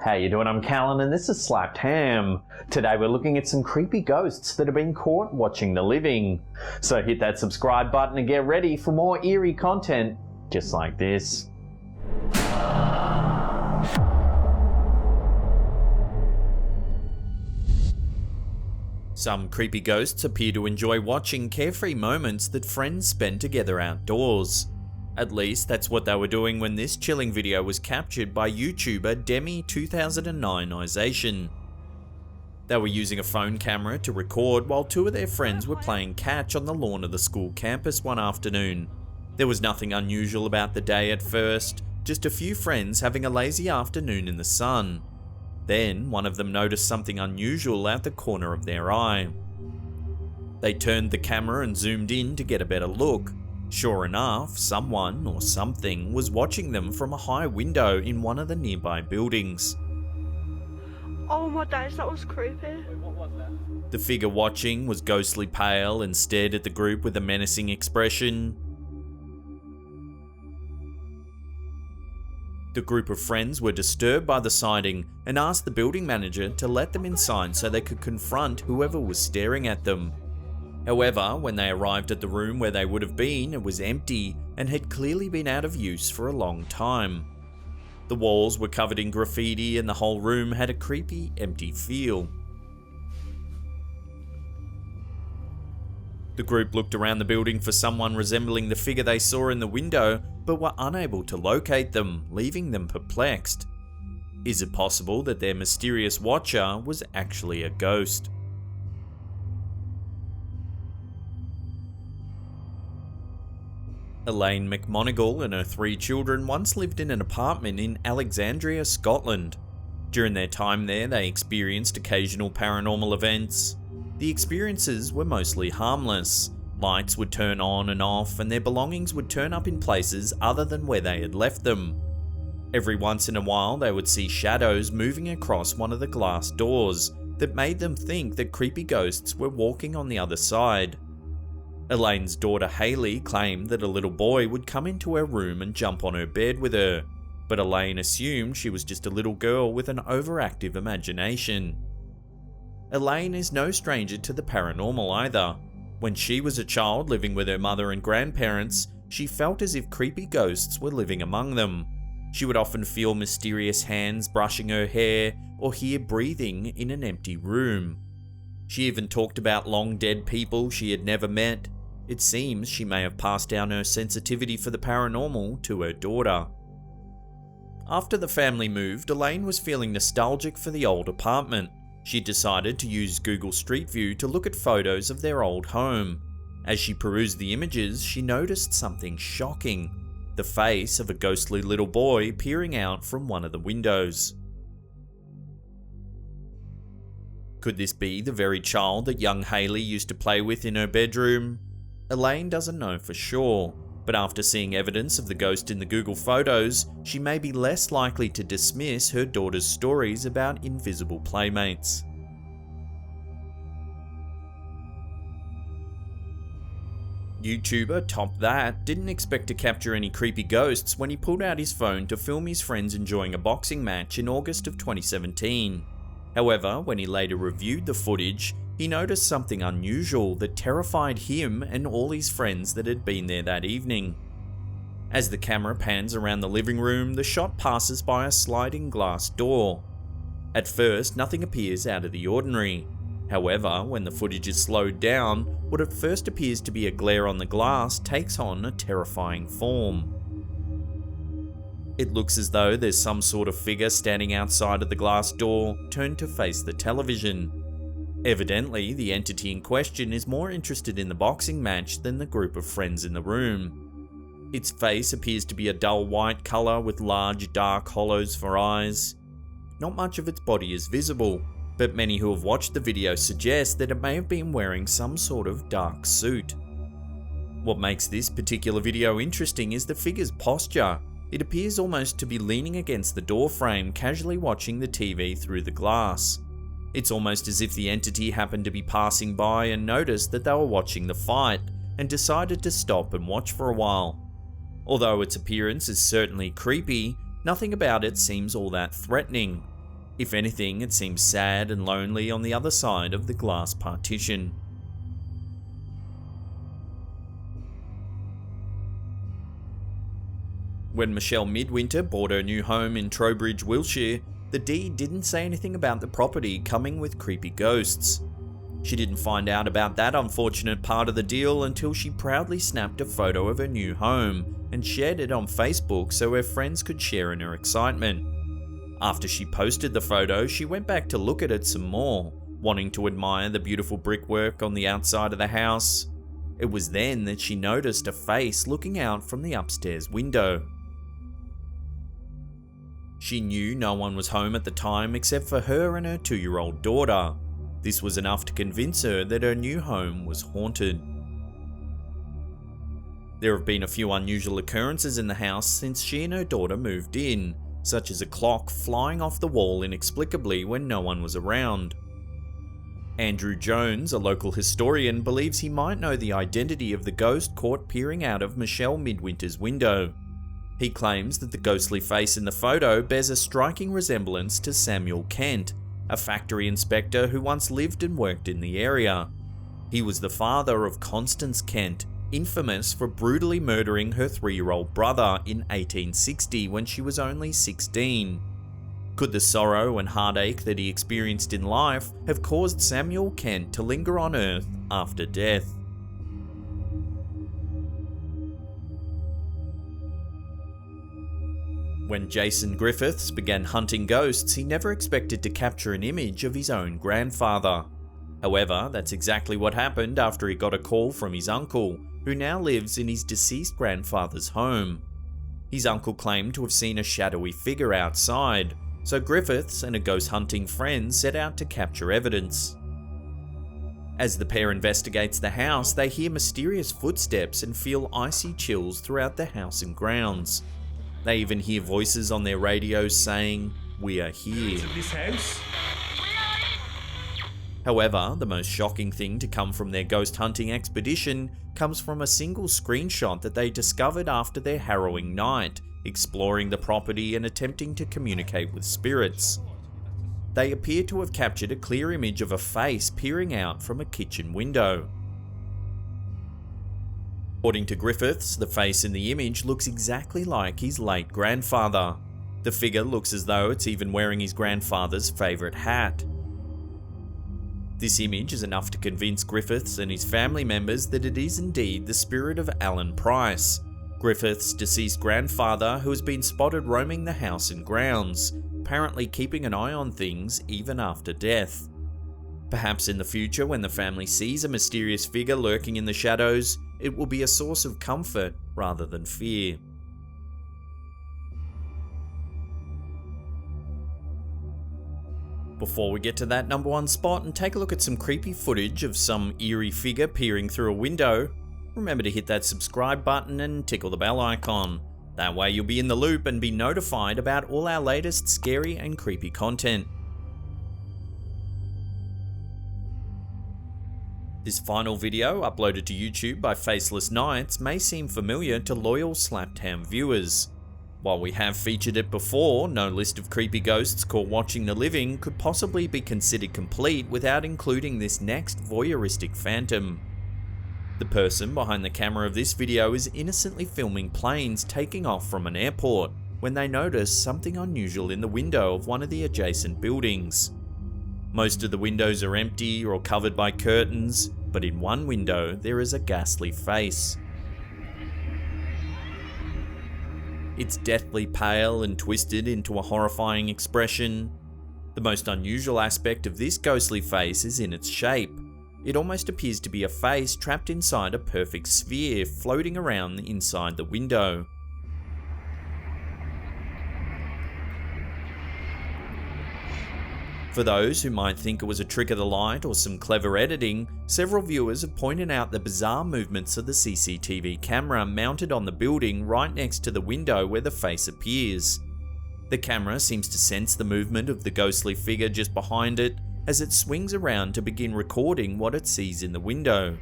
How you doing? I'm Callan and this is Slapped Ham. Today we're looking at some creepy ghosts that have been caught watching the living. So hit that subscribe button and get ready for more eerie content just like this. Some creepy ghosts appear to enjoy watching carefree moments that friends spend together outdoors. At least that's what they were doing when this chilling video was captured by YouTuber Demi2009ization. They were using a phone camera to record while two of their friends were playing catch on the lawn of the school campus one afternoon. There was nothing unusual about the day at first, just a few friends having a lazy afternoon in the sun. Then one of them noticed something unusual out the corner of their eye. They turned the camera and zoomed in to get a better look. Sure enough, someone or something was watching them from a high window in one of the nearby buildings. Oh my days, that was creepy. What was that? The figure watching was ghostly pale and stared at the group with a menacing expression. The group of friends were disturbed by the sighting and asked the building manager to let them inside so they could confront whoever was staring at them. However, when they arrived at the room where they would have been, it was empty and had clearly been out of use for a long time. The walls were covered in graffiti and the whole room had a creepy, empty feel. The group looked around the building for someone resembling the figure they saw in the window, but were unable to locate them, leaving them perplexed. Is it possible that their mysterious watcher was actually a ghost? Elaine McMonigal and her 3 children once lived in an apartment in Alexandria, Scotland. During their time there, they experienced occasional paranormal events. The experiences were mostly harmless. Lights would turn on and off, and their belongings would turn up in places other than where they had left them. Every once in a while, they would see shadows moving across one of the glass doors that made them think that creepy ghosts were walking on the other side. Elaine's daughter Hayley claimed that a little boy would come into her room and jump on her bed with her, but Elaine assumed she was just a little girl with an overactive imagination. Elaine is no stranger to the paranormal either. When she was a child living with her mother and grandparents, she felt as if creepy ghosts were living among them. She would often feel mysterious hands brushing her hair or hear breathing in an empty room. She even talked about long dead people she had never met. It seems she may have passed down her sensitivity for the paranormal to her daughter. After the family moved, Elaine was feeling nostalgic for the old apartment. She decided to use Google Street View to look at photos of their old home. As she perused the images, she noticed something shocking: the face of a ghostly little boy peering out from one of the windows. Could this be the very child that young Hayley used to play with in her bedroom? Elaine doesn't know for sure, but after seeing evidence of the ghost in the Google photos, she may be less likely to dismiss her daughter's stories about invisible playmates. YouTuber Top That didn't expect to capture any creepy ghosts when he pulled out his phone to film his friends enjoying a boxing match in August of 2017. However, when he later reviewed the footage, he noticed something unusual that terrified him and all his friends that had been there that evening. As the camera pans around the living room, the shot passes by a sliding glass door. At first, nothing appears out of the ordinary. However, when the footage is slowed down, what at first appears to be a glare on the glass takes on a terrifying form. It looks as though there's some sort of figure standing outside of the glass door, turned to face the television. Evidently, the entity in question is more interested in the boxing match than the group of friends in the room. Its face appears to be a dull white colour with large dark hollows for eyes. Not much of its body is visible, but many who have watched the video suggest that it may have been wearing some sort of dark suit. What makes this particular video interesting is the figure's posture. It appears almost to be leaning against the door frame, casually watching the TV through the glass. It's almost as if the entity happened to be passing by and noticed that they were watching the fight, and decided to stop and watch for a while. Although its appearance is certainly creepy, nothing about it seems all that threatening. If anything, it seems sad and lonely on the other side of the glass partition. When Michelle Midwinter bought her new home in Trowbridge, Wiltshire, the deed didn't say anything about the property coming with creepy ghosts. She didn't find out about that unfortunate part of the deal until she proudly snapped a photo of her new home and shared it on Facebook so her friends could share in her excitement. After she posted the photo, she went back to look at it some more, wanting to admire the beautiful brickwork on the outside of the house. It was then that she noticed a face looking out from the upstairs window. She knew no one was home at the time except for her and her 2-year-old daughter. This was enough to convince her that her new home was haunted. There have been a few unusual occurrences in the house since she and her daughter moved in, such as a clock flying off the wall inexplicably when no one was around. Andrew Jones, a local historian, believes he might know the identity of the ghost caught peering out of Michelle Midwinter's window. He claims that the ghostly face in the photo bears a striking resemblance to Samuel Kent, a factory inspector who once lived and worked in the area. He was the father of Constance Kent, infamous for brutally murdering her 3-year-old brother in 1860 when she was only 16. Could the sorrow and heartache that he experienced in life have caused Samuel Kent to linger on Earth after death? When Jason Griffiths began hunting ghosts, he never expected to capture an image of his own grandfather. However, that's exactly what happened after he got a call from his uncle, who now lives in his deceased grandfather's home. His uncle claimed to have seen a shadowy figure outside, so Griffiths and a ghost hunting friend set out to capture evidence. As the pair investigates the house, they hear mysterious footsteps and feel icy chills throughout the house and grounds. They even hear voices on their radios saying, "We are here." However, the most shocking thing to come from their ghost hunting expedition comes from a single screenshot that they discovered after their harrowing night, exploring the property and attempting to communicate with spirits. They appear to have captured a clear image of a face peering out from a kitchen window. According to Griffiths, the face in the image looks exactly like his late grandfather. The figure looks as though it's even wearing his grandfather's favourite hat. This image is enough to convince Griffiths and his family members that it is indeed the spirit of Alan Price, Griffiths' deceased grandfather, who has been spotted roaming the house and grounds, apparently keeping an eye on things even after death. Perhaps in the future, when the family sees a mysterious figure lurking in the shadows, it will be a source of comfort rather than fear. Before we get to that number 1 spot and take a look at some creepy footage of some eerie figure peering through a window, remember to hit that subscribe button and tickle the bell icon. That way you'll be in the loop and be notified about all our latest scary and creepy content. This final video, uploaded to YouTube by Faceless Nights, may seem familiar to loyal Slaptam viewers. While we have featured it before, no list of creepy ghosts caught watching the living could possibly be considered complete without including this next voyeuristic phantom. The person behind the camera of this video is innocently filming planes taking off from an airport when they notice something unusual in the window of one of the adjacent buildings. Most of the windows are empty or covered by curtains, but in one window there is a ghastly face. It's deathly pale and twisted into a horrifying expression. The most unusual aspect of this ghostly face is in its shape. It almost appears to be a face trapped inside a perfect sphere floating around inside the window. For those who might think it was a trick of the light or some clever editing, several viewers have pointed out the bizarre movements of the CCTV camera mounted on the building right next to the window where the face appears. The camera seems to sense the movement of the ghostly figure just behind it as it swings around to begin recording what it sees in the window.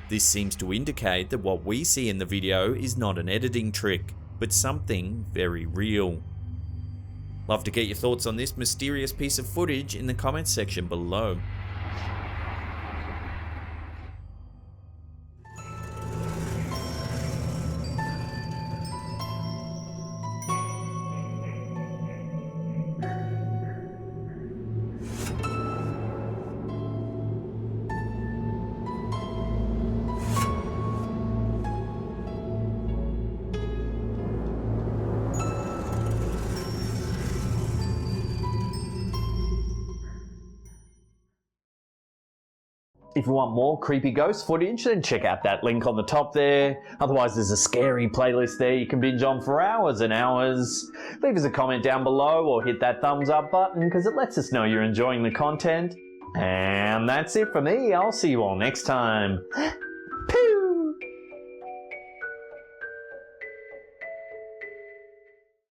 This seems to indicate that what we see in the video is not an editing trick, but something very real. Love to get your thoughts on this mysterious piece of footage in the comments section below. If you want more creepy ghost footage, then check out that link on the top there. Otherwise, there's a scary playlist there you can binge on for hours and hours. Leave us a comment down below or hit that thumbs up button because it lets us know you're enjoying the content. And that's it for me. I'll see you all next time.